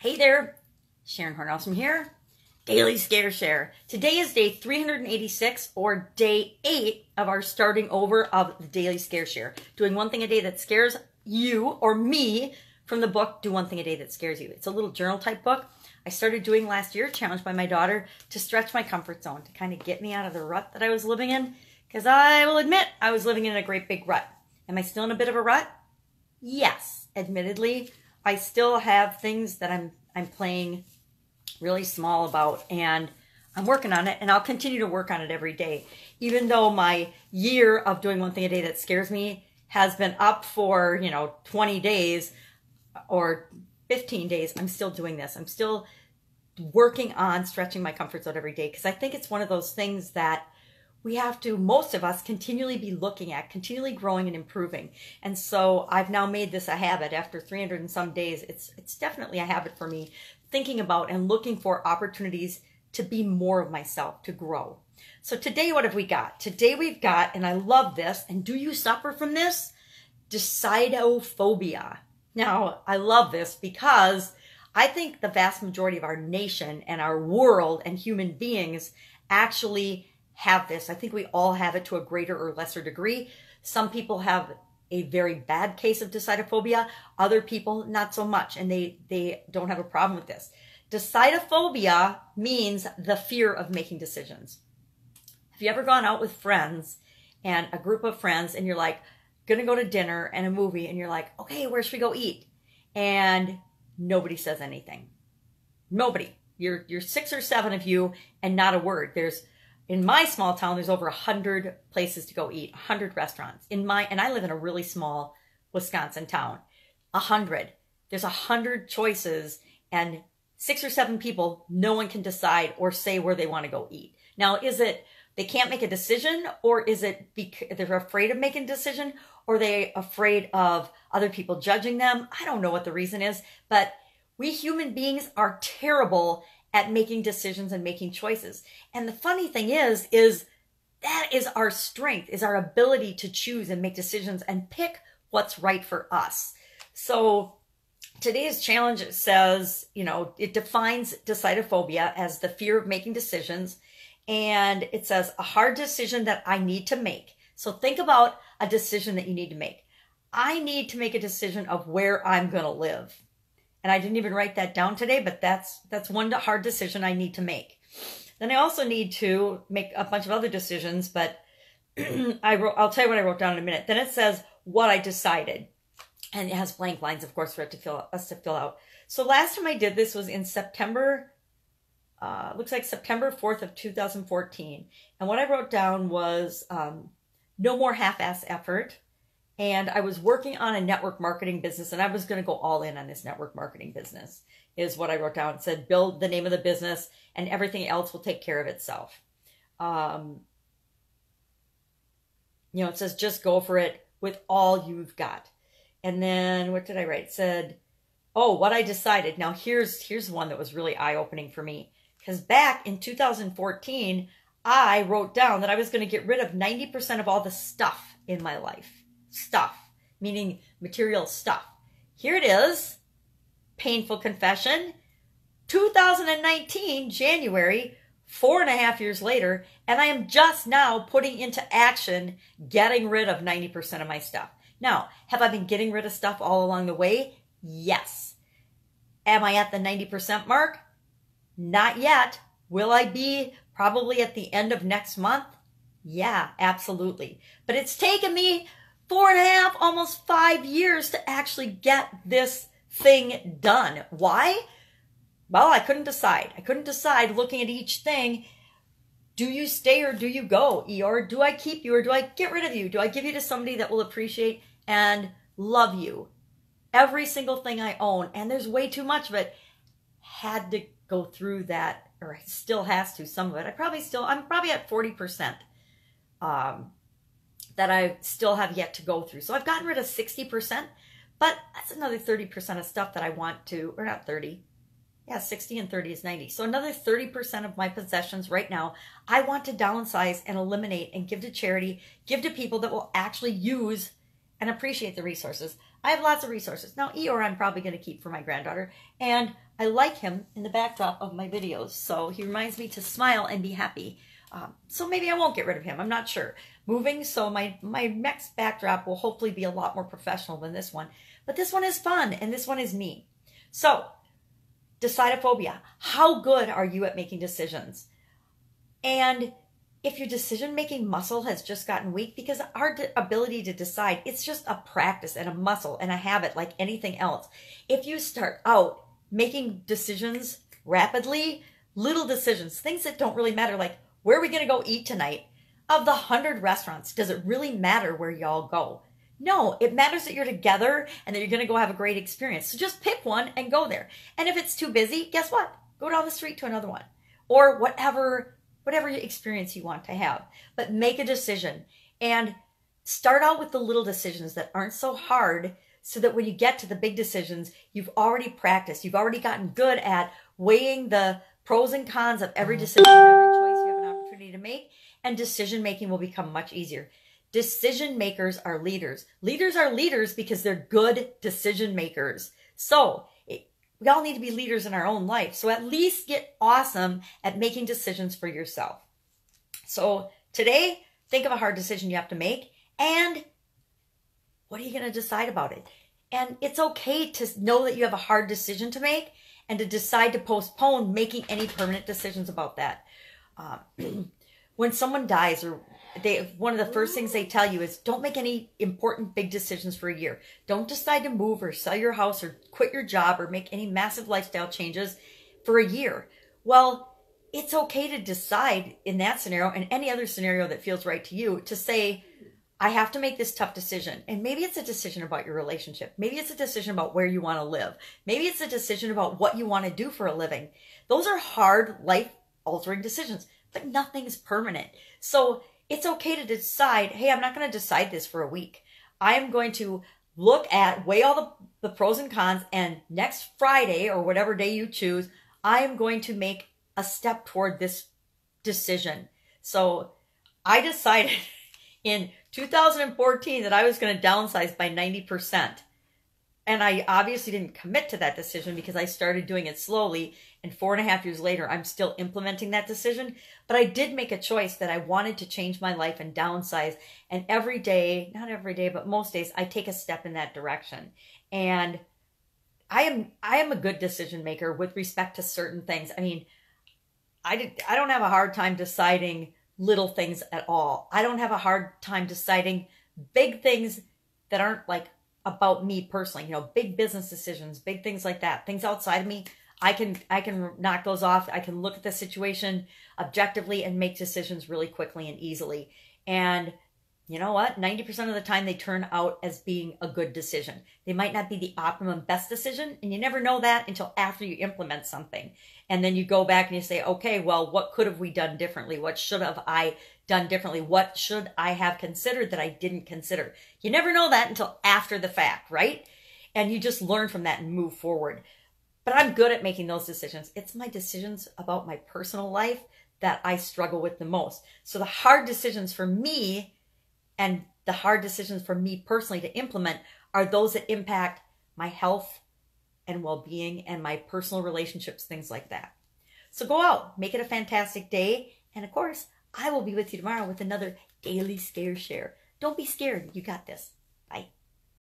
Hey there, Sharon Horne-Ellstrom here, Daily Scare Share. Today is day 386 or day 8 of our starting over of the Daily Scare Share. Doing one thing a day that scares you or me from the book, Do One Thing a Day That Scares You. It's a little journal type book I started doing last year, challenged by my daughter to stretch my comfort zone, to kind of get me out of the rut that I was living in. Because I will admit, I was living in a great big rut. Am I still in a bit of a rut? Yes, admittedly. I still have things that I'm playing really small about, and I'm working on it, and I'll continue to work on it every day. Even though my year of doing one thing a day that scares me has been up for, 20 days or 15 days, I'm still doing this. I'm still working on stretching my comfort zone every day because I think it's one of those things that we have to, most of us, continually be looking at, continually growing and improving. And so I've now made this a habit after 300 and some days. It's definitely a habit for me, thinking about and looking for opportunities to be more of myself, to grow. So today, what have we got? Today we've got, and I love this, and do you suffer from this? Decidophobia. Now, I love this because I think the vast majority of our nation and our world and human beings actually have this. I think we all have it to a greater or lesser degree. Some people have a very bad case of decidophobia. Other people, not so much, and they don't have a problem with this. Decidophobia means the fear of making decisions. Have you ever gone out with friends and a group of friends and you're like, gonna go to dinner and a movie, and you're like, okay, where should we go eat? And nobody says anything. Nobody. You're 6 or 7 of you and not a word. In my small town, there's over 100 places to go eat, 100 restaurants. And I live in a really small Wisconsin town. 100. There's 100 choices, and 6 or 7 people, no one can decide or say where they want to go eat. Now, is it they can't make a decision, or is it they're afraid of making a decision, or are they afraid of other people judging them? I don't know what the reason is, but we human beings are terrible at making decisions and making choices. And the funny thing is that is our strength, is our ability to choose and make decisions and pick what's right for us. So today's challenge says, it defines decidophobia as the fear of making decisions. And it says a hard decision that I need to make. So think about a decision that you need to make. I need to make a decision of where I'm going to live. And I didn't even write that down today, but that's one hard decision I need to make. Then I also need to make a bunch of other decisions, but I'll tell you what I wrote down in a minute. Then it says what I decided. And it has blank lines, of course, for us to fill out. So last time I did this was in September, looks like September 4th of 2014. And what I wrote down was no more half-ass effort. And I was working on a network marketing business, and I was going to go all in on this network marketing business, is what I wrote down. It said, build the name of the business, and everything else will take care of itself. It says, just go for it with all you've got. And then what did I write? It said, oh, what I decided. Now, here's one that was really eye-opening for me. Because back in 2014, I wrote down that I was going to get rid of 90% of all the stuff in my life. Stuff, meaning material stuff. Here it is, painful confession, 2019, January, 4.5 years later, and I am just now putting into action getting rid of 90% of my stuff. Now, have I been getting rid of stuff all along the way? Yes. Am I at the 90% mark? Not yet. Will I be probably at the end of next month? Yeah, absolutely. But it's taken me 4.5, almost 5 years to actually get this thing done. Why? Well, I couldn't decide. I couldn't decide looking at each thing. Do you stay or do you go? Or do I keep you or do I get rid of you? Do I give you to somebody that will appreciate and love you? Every single thing I own, and there's way too much of it, had to go through that, or still has to, some of it. I'm probably at 40%. That I still have yet to go through. So I've gotten rid of 60%, but that's another 30% of stuff that I want to, or not 30. Yeah, 60 and 30 is 90. So another 30% of my possessions right now, I want to downsize and eliminate and give to charity, give to people that will actually use and appreciate the resources. I have lots of resources. Now, Eeyore I'm probably going to keep for my granddaughter, and I like him in the backdrop of my videos, so he reminds me to smile and be happy. So maybe I won't get rid of him. I'm not sure. Moving, so my next backdrop will hopefully be a lot more professional than this one. But this one is fun, and this one is me. So, Decidophobia. How good are you at making decisions? And if your decision-making muscle has just gotten weak, because our ability to decide, it's just a practice and a muscle and a habit like anything else. If you start out making decisions rapidly, little decisions, things that don't really matter, like where are we going to go eat tonight? Of the 100 restaurants, does it really matter where y'all go? No, it matters that you're together and that you're going to go have a great experience. So just pick one and go there. And if it's too busy, guess what? Go down the street to another one. Or whatever experience you want to have. But make a decision. And start out with the little decisions that aren't so hard, so that when you get to the big decisions, you've already practiced. You've already gotten good at weighing the pros and cons of every decision, every choice you have an opportunity to make. And decision making will become much easier. Decision makers are leaders. Leaders are leaders because they're good decision makers. So we all need to be leaders in our own life. So at least get awesome at making decisions for yourself. So today, think of a hard decision you have to make, and what are you going to decide about it? And it's okay to know that you have a hard decision to make and to decide to postpone making any permanent decisions about that. When someone dies, or one of the first things they tell you is don't make any important big decisions for a year. Don't decide to move or sell your house or quit your job or make any massive lifestyle changes for a year. Well, it's okay to decide in that scenario and any other scenario that feels right to you to say, I have to make this tough decision. And maybe it's a decision about your relationship. Maybe it's a decision about where you want to live. Maybe it's a decision about what you want to do for a living. Those are hard, life-altering decisions, but nothing's permanent. So it's okay to decide, hey, I'm not going to decide this for a week. I'm going to weigh all the pros and cons, and next Friday or whatever day you choose, I am going to make a step toward this decision. So I decided in 2014 that I was going to downsize by 90%. And I obviously didn't commit to that decision because I started doing it slowly. And 4.5 years later, I'm still implementing that decision. But I did make a choice that I wanted to change my life and downsize. And every day, not every day, but most days, I take a step in that direction. And I am a good decision maker with respect to certain things. I mean, I don't have a hard time deciding little things at all. I don't have a hard time deciding big things that aren't like about me personally, big business decisions, big things like that, things outside of me. I can knock those off. I can look at the situation objectively and make decisions really quickly and easily. And you know what? 90% of the time they turn out as being a good decision. They might not be the optimum best decision, and you never know that until after you implement something. And then you go back and you say, okay, well, what could have we done differently? What should have I done differently? What should I have considered that I didn't consider? You never know that until after the fact, right? And you just learn from that and move forward. But I'm good at making those decisions. It's my decisions about my personal life that I struggle with the most. So the hard decisions for me and the hard decisions for me personally to implement are those that impact my health and well-being and my personal relationships, things like that. So go out, make it a fantastic day. And of course, I will be with you tomorrow with another Daily Scare Share. Don't be scared. You got this.